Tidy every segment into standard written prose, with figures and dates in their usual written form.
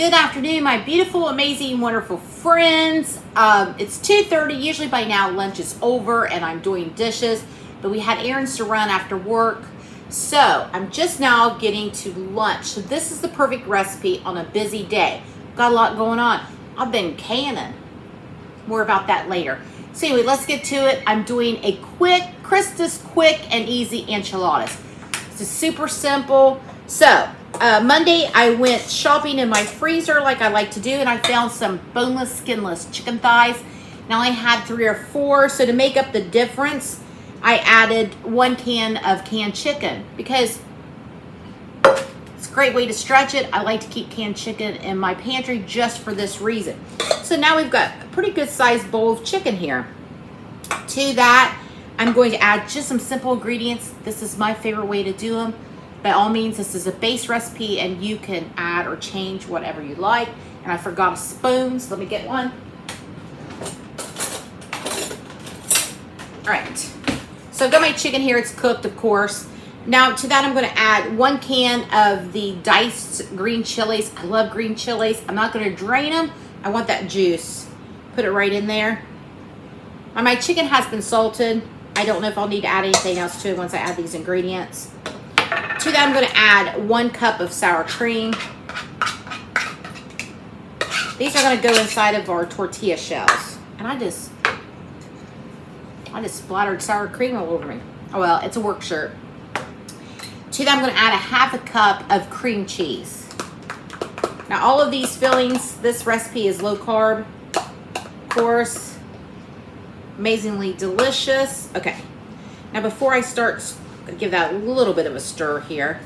Good afternoon, my beautiful, amazing, wonderful friends. It's 2:30. Usually by now lunch is over and I'm doing dishes, but we had errands to run after work. So I'm just now getting to lunch. So this is the perfect recipe on a busy day. Got a lot going on. I've been canning. More about that later. So anyway, let's get to it. I'm doing a Krista's quick and easy enchiladas. This is super simple. So Monday I went shopping in my freezer like I like to do, and I found some boneless, skinless chicken thighs. Now I had 3 or 4, so to make up the difference, I added 1 can of canned chicken because it's a great way to stretch it. I like to keep canned chicken in my pantry just for this reason. So now we've got a pretty good sized bowl of chicken here. To that, I'm going to add just some simple ingredients. This is my favorite way to do them. By all means, this is a base recipe and you can add or change whatever you like. And I forgot a spoon, so let me get one. All right, so I've got my chicken here. It's cooked, of course. Now to that, I'm gonna add 1 can of the diced green chilies. I love green chilies. I'm not gonna drain them. I want that juice. Put it right in there. Now my chicken has been salted. I don't know if I'll need to add anything else to it once I add these ingredients. To that, I'm going to add 1 cup of sour cream. These are going to go inside of our tortilla shells. And I just splattered sour cream all over me. Oh well, it's a work shirt. To that, I'm going to add a 1/2 cup of cream cheese. Now all of these fillings, this recipe is low carb, of course. Amazingly delicious. Okay. Now before I start, I'm gonna give that a little bit of a stir here.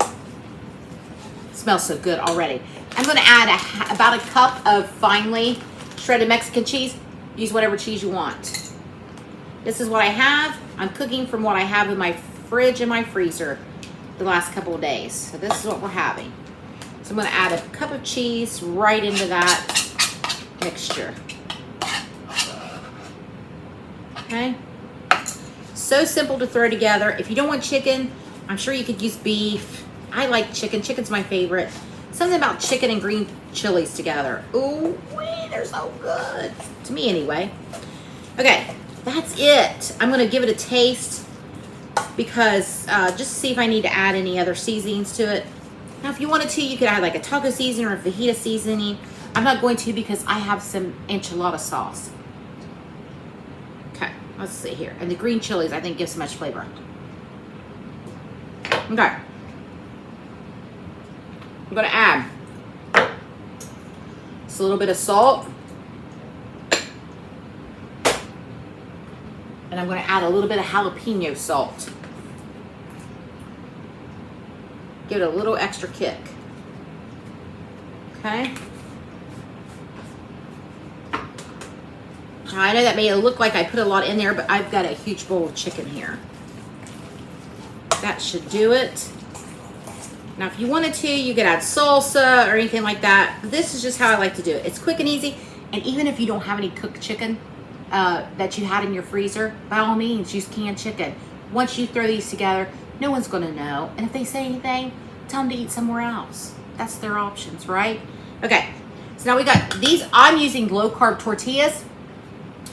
It smells so good already. I'm gonna add about a cup of finely shredded Mexican cheese. Use whatever cheese you want. This is what I have. I'm cooking from what I have in my fridge and my freezer the last couple of days. So this is what we're having. So I'm gonna add a cup of cheese right into that mixture. Okay. So simple to throw together. If you don't want chicken, I'm sure you could use beef. I like chicken. Chicken's my favorite. Something about chicken and green chilies together. Ooh, they're so good. To me anyway. Okay, that's it. I'm gonna give it a taste because just to see if I need to add any other seasonings to it. Now if you wanted to, you could add like a taco seasoning or a fajita seasoning. I'm not going to because I have some enchilada sauce. Let's see here. And the green chilies, I think, give so much flavor. Okay. I'm going to add just a little bit of salt. And I'm going to add a little bit of jalapeno salt. Give it a little extra kick. Okay. I know that may look like I put a lot in there, but I've got a huge bowl of chicken here. That should do it. Now, if you wanted to, you could add salsa or anything like that. This is just how I like to do it. It's quick and easy. And even if you don't have any cooked chicken that you had in your freezer, by all means, use canned chicken. Once you throw these together, no one's going to know. And if they say anything, tell them to eat somewhere else. That's their options, right? Okay. So now we got these. I'm using low-carb tortillas.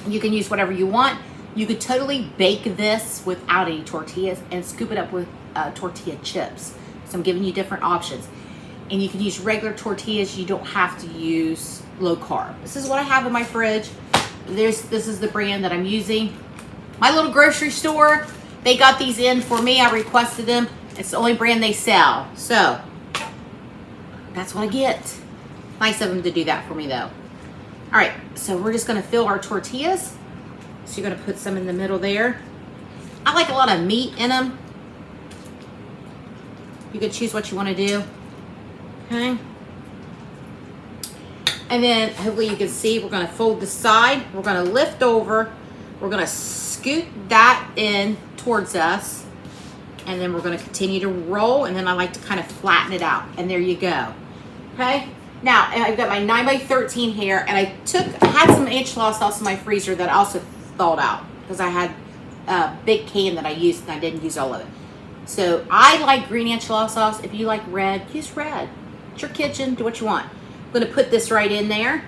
You can use whatever you want. You could totally bake this without any tortillas and scoop it up with tortilla chips. So I'm giving you different options. And you can use regular tortillas. You don't have to use low carb. This is what I have in my fridge. This is the brand that I'm using. My little grocery store, they got these in for me. I requested them. It's the only brand they sell. So that's what I get. Nice of them to do that for me though. All right, so we're just gonna fill our tortillas. So you're gonna put some in the middle there. I like a lot of meat in them. You can choose what you wanna do, okay? And then hopefully you can see, we're gonna fold the side. We're gonna lift over. We're gonna scoot that in towards us. And then we're gonna continue to roll. And then I like to kind of flatten it out. And there you go, okay? Now, I've got my 9x13 here, and I had some enchilada sauce in my freezer that I also thawed out because I had a big can that I used and I didn't use all of it. So I like green enchilada sauce. If you like red, use red. It's your kitchen, do what you want. I'm gonna put this right in there.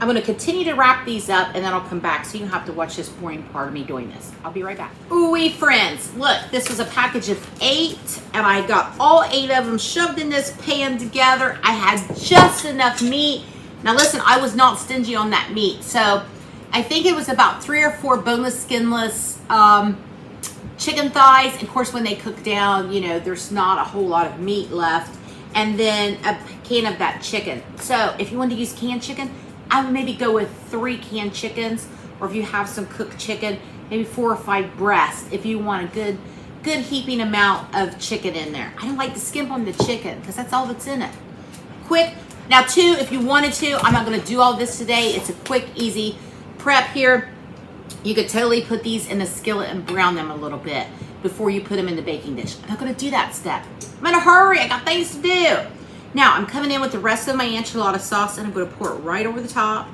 I'm gonna continue to wrap these up and then I'll come back so you don't have to watch this boring part of me doing this. I'll be right back. Ooh-wee, friends, look, this was a package of 8 and I got all 8 of them shoved in this pan together. I had just enough meat. Now listen, I was not stingy on that meat. So I think it was about 3 or 4 boneless, skinless chicken thighs. And of course, when they cook down, you know, there's not a whole lot of meat left. And then a can of that chicken. So if you want to use canned chicken, I would maybe go with 3 canned chickens, or if you have some cooked chicken, maybe 4 or 5 breasts if you want a good heaping amount of chicken in there. I don't like to skimp on the chicken because that's all that's in it. Quick. Now too, if you wanted to, I'm not going to do all this today. It's a quick, easy prep here. You could totally put these in a skillet and brown them a little bit before you put them in the baking dish. I'm not going to do that step. I'm in a hurry. I got things to do. Now, I'm coming in with the rest of my enchilada sauce, and I'm going to pour it right over the top.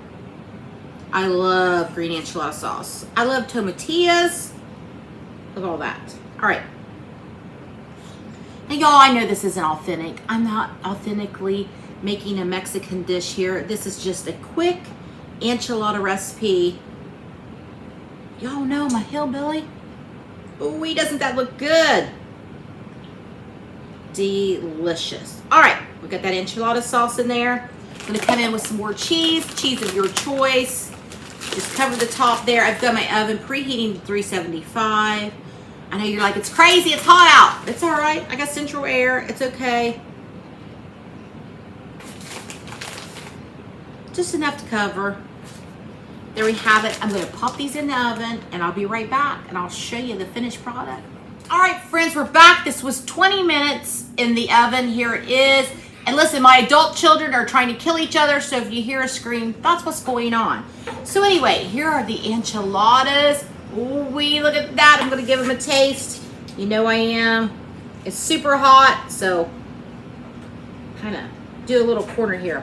I love green enchilada sauce. I love tomatillas. Look at all that. All right. Now, y'all, I know this isn't authentic. I'm not authentically making a Mexican dish here. This is just a quick enchilada recipe. Y'all know my hillbilly? Ooh, doesn't that look good? Delicious. All right, we got that enchilada sauce in there. I'm gonna come in with some more cheese of your choice. Just cover the top there. I've got my oven preheating to 375. I know you're like, it's crazy, it's hot out. It's all right, I got central air, it's okay. Just enough to cover. There we have it. I'm gonna pop these in the oven and I'll be right back and I'll show you the finished product. All right, friends, we're back. This was 20 minutes in the oven. Here it is. And listen, my adult children are trying to kill each other, so if you hear a scream, that's what's going on. So anyway, here are the enchiladas. Ooh-wee, look at that. I'm gonna give them a taste. You know I am. It's super hot, so kind of do a little corner here.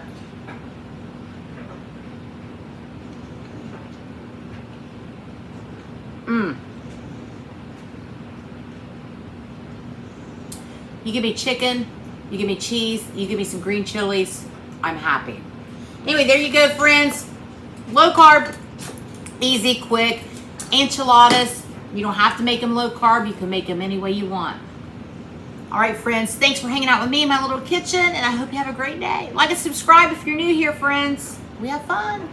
You give me chicken, you give me cheese, you give me some green chilies, I'm happy. Anyway, there you go, friends. Low carb, easy, quick. Enchiladas, you don't have to make them low carb. You can make them any way you want. All right, friends, thanks for hanging out with me in my little kitchen, and I hope you have a great day. Like and subscribe if you're new here, friends. We have fun.